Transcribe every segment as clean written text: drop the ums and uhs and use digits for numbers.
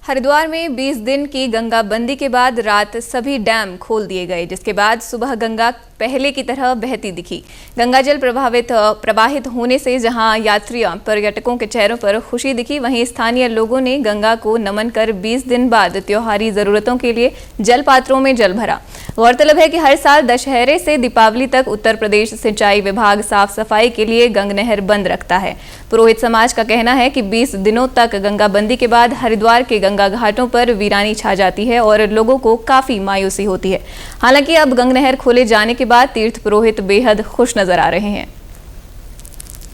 हरिद्वार में 20 दिन की गंगा बंदी के बाद रात सभी डैम खोल दिए गए, जिसके बाद सुबह गंगा पहले की तरह बहती दिखी। गंगा जल प्रवाहित होने से जहां यात्रियों पर्यटकों के चेहरों पर खुशी दिखी, वहीं स्थानीय लोगों ने गंगा को नमन कर 20 दिन बाद त्योहारी जरूरतों के लिए जल पात्रों में जल भरा। गौरतलब है कि हर साल दशहरे से दीपावली तक उत्तर प्रदेश सिंचाई विभाग साफ सफाई के लिए गंग नहर बंद रखता है। पुरोहित समाज का कहना है कि 20 दिनों तक गंगा बंदी के बाद हरिद्वार के गंगा घाटों पर वीरानी छा जाती है और लोगों को काफी मायूसी होती है। हालांकि अब गंग नहर खोले जाने के बाद तीर्थ पुरोहित बेहद खुश नजर आ रहे हैं।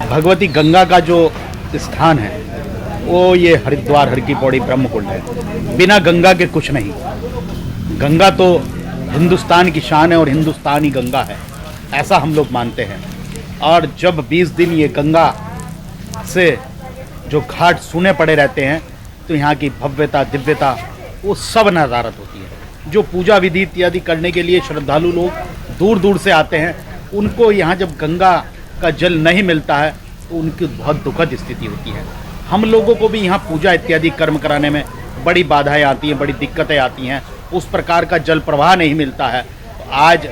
भगवती गंगा का जो स्थान है वो ये हरिद्वार हर की पौड़ी ब्रह्मकुंड है। बिना गंगा के कुछ नहीं। गंगा तो हिंदुस्तान की शान है और हिंदुस्तान ही गंगा है, ऐसा हम लोग मानते हैं। और जब 20 दिन ये गंगा से जो घाट सूने पड़े रहते हैं तो यहाँ की भव्यता दिव्यता वो सब नज़ारत होती है। जो पूजा विधि इत्यादि करने के लिए श्रद्धालु लोग दूर दूर से आते हैं, उनको यहाँ जब गंगा का जल नहीं मिलता है तो उनकी बहुत दुखद स्थिति होती है। हम लोगों को भी यहाँ पूजा इत्यादि कर्म कराने में बड़ी बाधाएं आती हैं, बड़ी दिक्कतें आती हैं। उस प्रकार का जल प्रवाह नहीं मिलता है। तो आज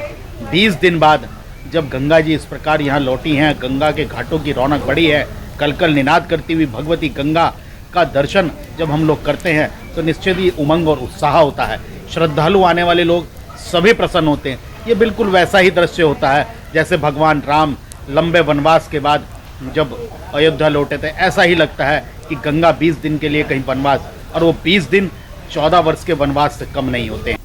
20 दिन बाद जब गंगा जी इस प्रकार यहाँ लौटी हैं, गंगा के घाटों की रौनक बढ़ी है, कलकल निनाद करती हुई भगवती गंगा का दर्शन जब हम लोग करते हैं तो निश्चित ही उमंग और उत्साह होता है। श्रद्धालु आने वाले लोग सभी प्रसन्न होते हैं। ये बिल्कुल वैसा ही दृश्य होता है जैसे भगवान राम लंबे वनवास के बाद जब अयोध्या लौटे थे। ऐसा ही लगता है कि गंगा 20 दिन के लिए कहीं वनवास, और वो 20 दिन 14 वर्ष के वनवास से कम नहीं होते हैं।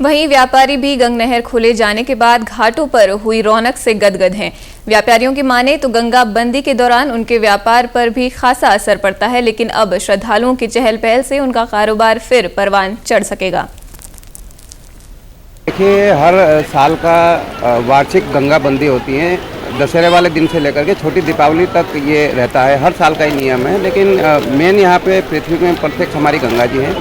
वहीं व्यापारी भी गंग नहर खोले जाने के बाद घाटों पर हुई रौनक से गदगद हैं। व्यापारियों की माने तो गंगा बंदी के दौरान उनके व्यापार पर भी खासा असर पड़ता है, लेकिन अब श्रद्धालुओं की चहल पहल से उनका कारोबार फिर परवान चढ़ सकेगा। देखिए, हर साल का वार्षिक गंगा बंदी होती है। दशहरे वाले दिन से लेकर के छोटी दीपावली तक ये रहता है, हर साल का ही नियम है। लेकिन मेन यहाँ पे पृथ्वी में प्रत्यक्ष हमारी गंगा जी हैं।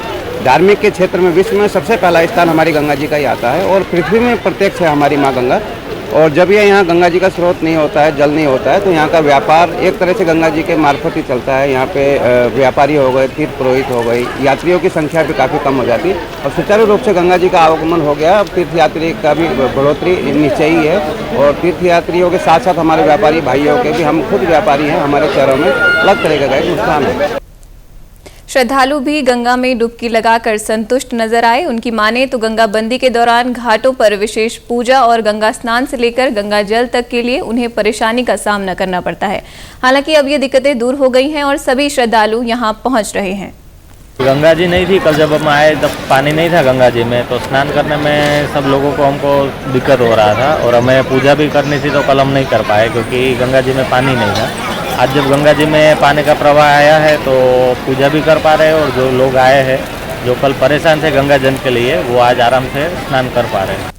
धार्मिक के क्षेत्र में विश्व में सबसे पहला स्थान हमारी गंगा जी का ही आता है और पृथ्वी में प्रत्यक्ष है हमारी माँ गंगा। और जब ये यहाँ गंगा जी का स्रोत नहीं होता है, जल नहीं होता है, तो यहाँ का व्यापार एक तरह से गंगा जी के मार्फत ही चलता है। यहाँ पे व्यापारी हो गए, तीर्थ पुरोहित हो गई, यात्रियों की संख्या भी काफ़ी कम हो जाती है और सुचारू रूप से गंगा जी का आवागमन हो गया। अब तीर्थ यात्री का भी बढ़ोतरी निश्चय ही है और तीर्थ यात्रियों के साथ साथ हमारे व्यापारी भाइयों के भी, हम खुद व्यापारी हैं, हमारे शहरों में अलग तरह का नुकसान है। श्रद्धालु भी गंगा में डुबकी लगाकर संतुष्ट नजर आए। उनकी माने तो गंगा बंदी के दौरान घाटों पर विशेष पूजा और गंगा स्नान से लेकर गंगा जल तक के लिए उन्हें परेशानी का सामना करना पड़ता है। हालांकि अब ये दिक्कतें दूर हो गई हैं और सभी श्रद्धालु यहां पहुंच रहे हैं। गंगा जी नहीं थी, कल जब हम आए तब पानी नहीं था गंगा जी में, तो स्नान करने में सब लोगों को हमको दिक्कत हो रहा था और हमें पूजा भी करनी थी तो कल हम नहीं कर पाए क्योंकि गंगा जी में पानी नहीं था। आज जब गंगा जी में पानी का प्रवाह आया है तो पूजा भी कर पा रहे हैं और जो लोग आए हैं जो कल परेशान थे गंगा जल के लिए, वो आज आराम से स्नान कर पा रहे हैं।